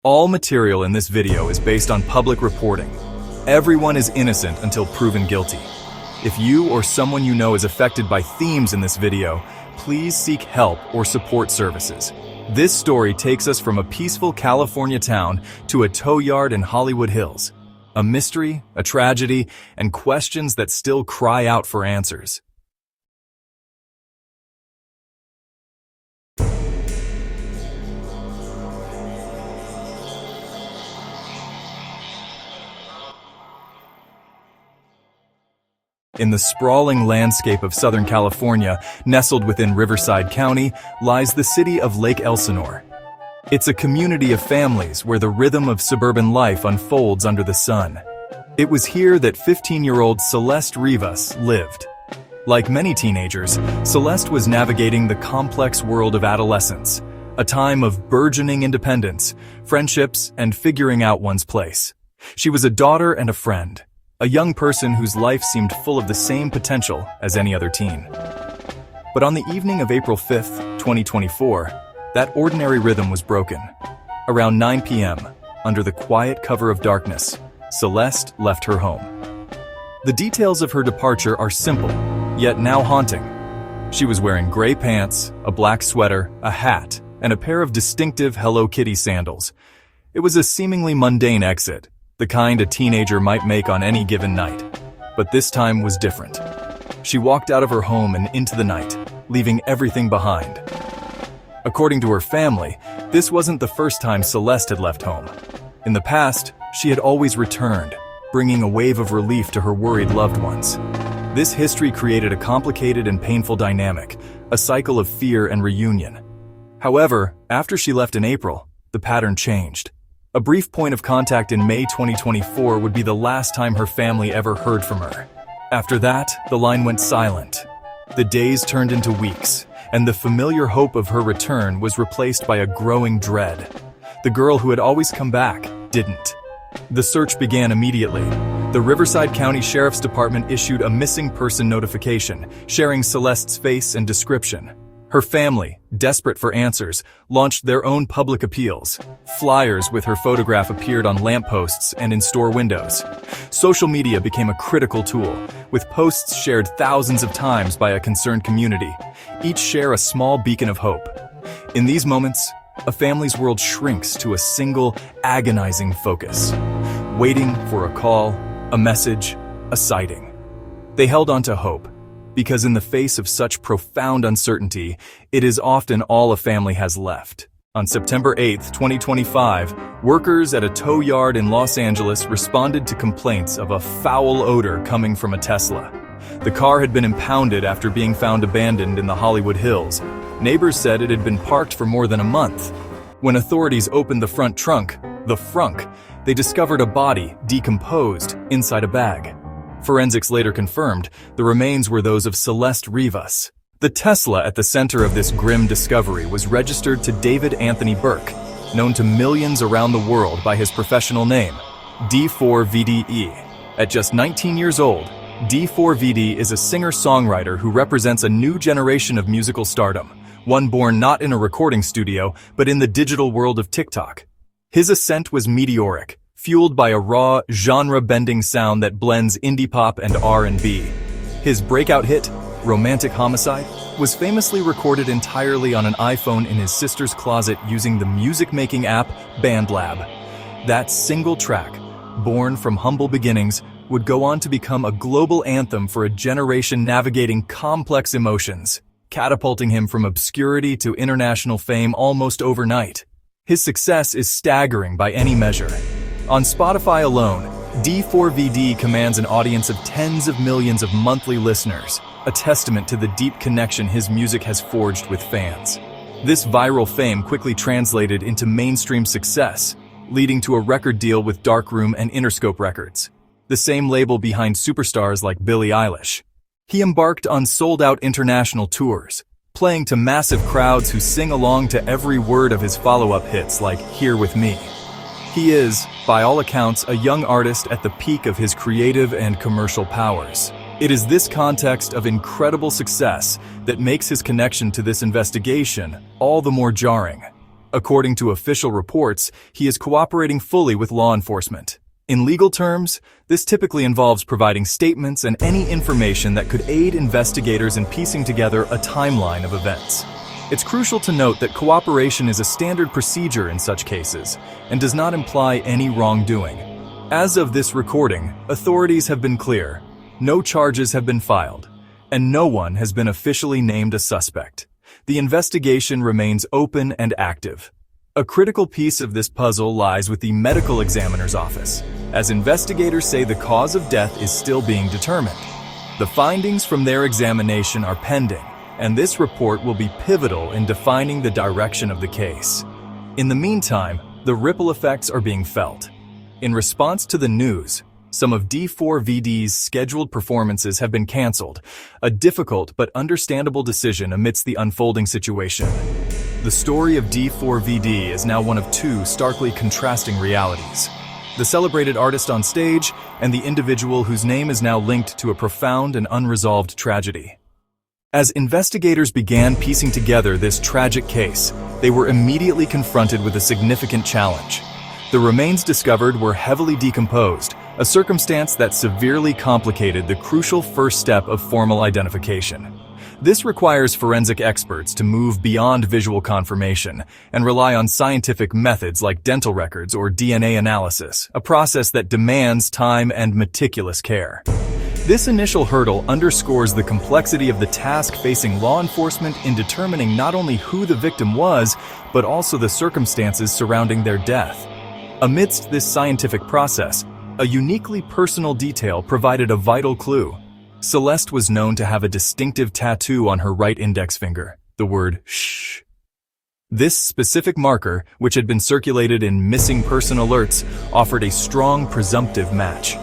All material in this video is based on public reporting. Everyone is innocent until proven guilty. If you or someone you know is affected by themes in this video, please seek help or support services. This story takes us from a peaceful California town to a tow yard in Hollywood Hills. A mystery, a tragedy, and questions that still cry out for answers. In the sprawling landscape of Southern California, nestled within Riverside County, lies the city of Lake Elsinore. It's a community of families where the rhythm of suburban life unfolds under the sun. It was here that 15-year-old Celeste Rivas lived. Like many teenagers, Celeste was navigating the complex world of adolescence, a time of burgeoning independence, friendships, and figuring out one's place. She was a daughter and a friend. A young person whose life seemed full of the same potential as any other teen. But on the evening of April 5th, 2024, that ordinary rhythm was broken. Around 9 p.m., under the quiet cover of darkness, Celeste left her home. The details of her departure are simple, yet now haunting. She was wearing gray pants, a black sweater, a hat, and a pair of distinctive Hello Kitty sandals. It was a seemingly mundane exit, the kind a teenager might make on any given night. But this time was different. She walked out of her home and into the night, leaving everything behind. According to her family, this wasn't the first time Celeste had left home. In the past, she had always returned, bringing a wave of relief to her worried loved ones. This history created a complicated and painful dynamic, a cycle of fear and reunion. However, after she left in April, the pattern changed. A brief point of contact in May 2024 would be the last time her family ever heard from her. After that, the line went silent. The days turned into weeks, and the familiar hope of her return was replaced by a growing dread. The girl who had always come back didn't. The search began immediately. The Riverside County Sheriff's Department issued a missing person notification, sharing Celeste's face and description. Her family, desperate for answers, launched their own public appeals. Flyers with her photograph appeared on lampposts and in store windows. Social media became a critical tool, with posts shared thousands of times by a concerned community, each share a small beacon of hope. In these moments, a family's world shrinks to a single, agonizing focus, waiting for a call, a message, a sighting. They held on to hope, because in the face of such profound uncertainty, it is often all a family has left. On September 8, 2025, workers at a tow yard in Los Angeles responded to complaints of a foul odor coming from a Tesla. The car had been impounded after being found abandoned in the Hollywood Hills. Neighbors said it had been parked for more than a month. When authorities opened the front trunk, the frunk, they discovered a body, decomposed, inside a bag. Forensics later confirmed the remains were those of Celeste Rivas. The Tesla at the center of this grim discovery was registered to David Anthony Burke, known to millions around the world by his professional name, D4VDE. At just 19 years old, D4VD is a singer-songwriter who represents a new generation of musical stardom, one born not in a recording studio, but in the digital world of TikTok. His ascent was meteoric, fueled by a raw, genre-bending sound that blends indie pop and R&B. His breakout hit, Romantic Homicide, was famously recorded entirely on an iPhone in his sister's closet using the music-making app BandLab. That single track, born from humble beginnings, would go on to become a global anthem for a generation navigating complex emotions, catapulting him from obscurity to international fame almost overnight. His success is staggering by any measure. On Spotify alone, D4VD commands an audience of tens of millions of monthly listeners, a testament to the deep connection his music has forged with fans. This viral fame quickly translated into mainstream success, leading to a record deal with Darkroom and Interscope Records, the same label behind superstars like Billie Eilish. He embarked on sold-out international tours, playing to massive crowds who sing along to every word of his follow-up hits like Here With Me. He is, by all accounts, a young artist at the peak of his creative and commercial powers. It is this context of incredible success that makes his connection to this investigation all the more jarring. According to official reports, he is cooperating fully with law enforcement. In legal terms, this typically involves providing statements and any information that could aid investigators in piecing together a timeline of events. It's crucial to note that cooperation is a standard procedure in such cases and does not imply any wrongdoing. As of this recording, authorities have been clear, no charges have been filed, and no one has been officially named a suspect. The investigation remains open and active. A critical piece of this puzzle lies with the medical examiner's office, as investigators say the cause of death is still being determined. The findings from their examination are pending, and this report will be pivotal in defining the direction of the case. In the meantime, the ripple effects are being felt. In response to the news, some of D4VD's scheduled performances have been canceled, a difficult but understandable decision amidst the unfolding situation. The story of D4VD is now one of two starkly contrasting realities: the celebrated artist on stage and the individual whose name is now linked to a profound and unresolved tragedy. As investigators began piecing together this tragic case, they were immediately confronted with a significant challenge. The remains discovered were heavily decomposed, a circumstance that severely complicated the crucial first step of formal identification. This requires forensic experts to move beyond visual confirmation and rely on scientific methods like dental records or DNA analysis, a process that demands time and meticulous care. This initial hurdle underscores the complexity of the task facing law enforcement in determining not only who the victim was, but also the circumstances surrounding their death. Amidst this scientific process, a uniquely personal detail provided a vital clue. Celeste was known to have a distinctive tattoo on her right index finger, the word "shh." This specific marker, which had been circulated in missing person alerts, offered a strong presumptive match.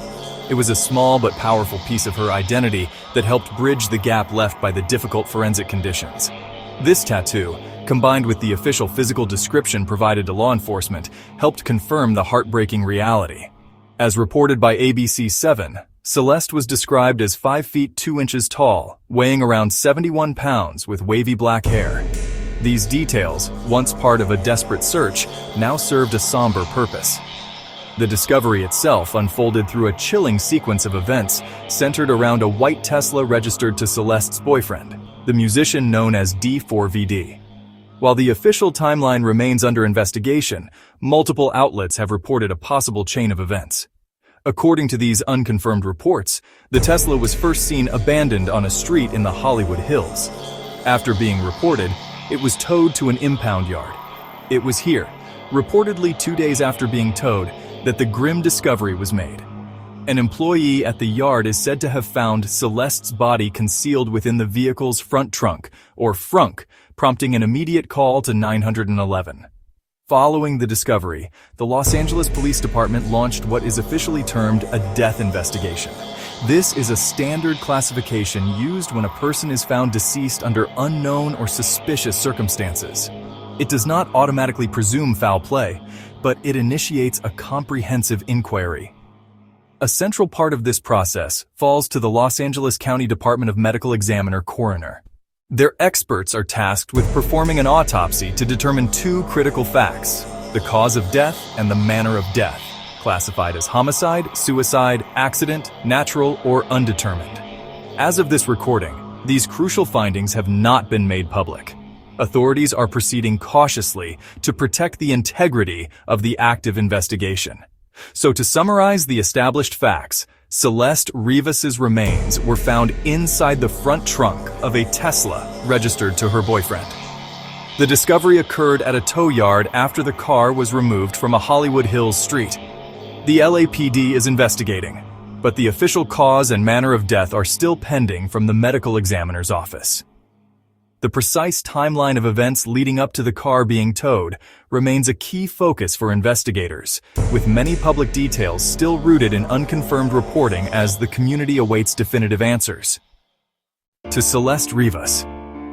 It was a small but powerful piece of her identity that helped bridge the gap left by the difficult forensic conditions. This tattoo, combined with the official physical description provided to law enforcement, helped confirm the heartbreaking reality. As reported by ABC7, Celeste was described as 5 feet 2 inches tall, weighing around 71 pounds with wavy black hair. These details, once part of a desperate search, now served a somber purpose. The discovery itself unfolded through a chilling sequence of events centered around a white Tesla registered to Celeste's boyfriend, the musician known as D4VD. While the official timeline remains under investigation, multiple outlets have reported a possible chain of events. According to these unconfirmed reports, the Tesla was first seen abandoned on a street in the Hollywood Hills. After being reported, it was towed to an impound yard. It was here, reportedly 2 days after being towed, that the grim discovery was made. An employee at the yard is said to have found Celeste's body concealed within the vehicle's front trunk, or frunk, prompting an immediate call to 911. Following the discovery, the Los Angeles Police Department launched what is officially termed a death investigation. This is a standard classification used when a person is found deceased under unknown or suspicious circumstances. It does not automatically presume foul play, but it initiates a comprehensive inquiry. A central part of this process falls to the Los Angeles County Department of Medical Examiner coroner. Their experts are tasked with performing an autopsy to determine two critical facts: the cause of death and the manner of death, classified as homicide, suicide, accident, natural, or undetermined. As of this recording, these crucial findings have not been made public. Authorities are proceeding cautiously to protect the integrity of the active investigation. So to summarize the established facts, Celeste Rivas's remains were found inside the front trunk of a Tesla registered to her boyfriend. The discovery occurred at a tow yard after the car was removed from a Hollywood Hills street. The LAPD is investigating, but the official cause and manner of death are still pending from the medical examiner's office. The precise timeline of events leading up to the car being towed remains a key focus for investigators, with many public details still rooted in unconfirmed reporting as the community awaits definitive answers. To Celeste Rivas,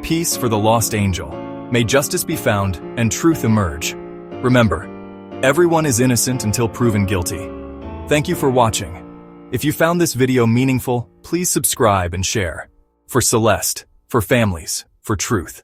peace for the lost angel. May justice be found and truth emerge. Remember, everyone is innocent until proven guilty. Thank you for watching. If you found this video meaningful, please subscribe and share. For Celeste, for families, for truth.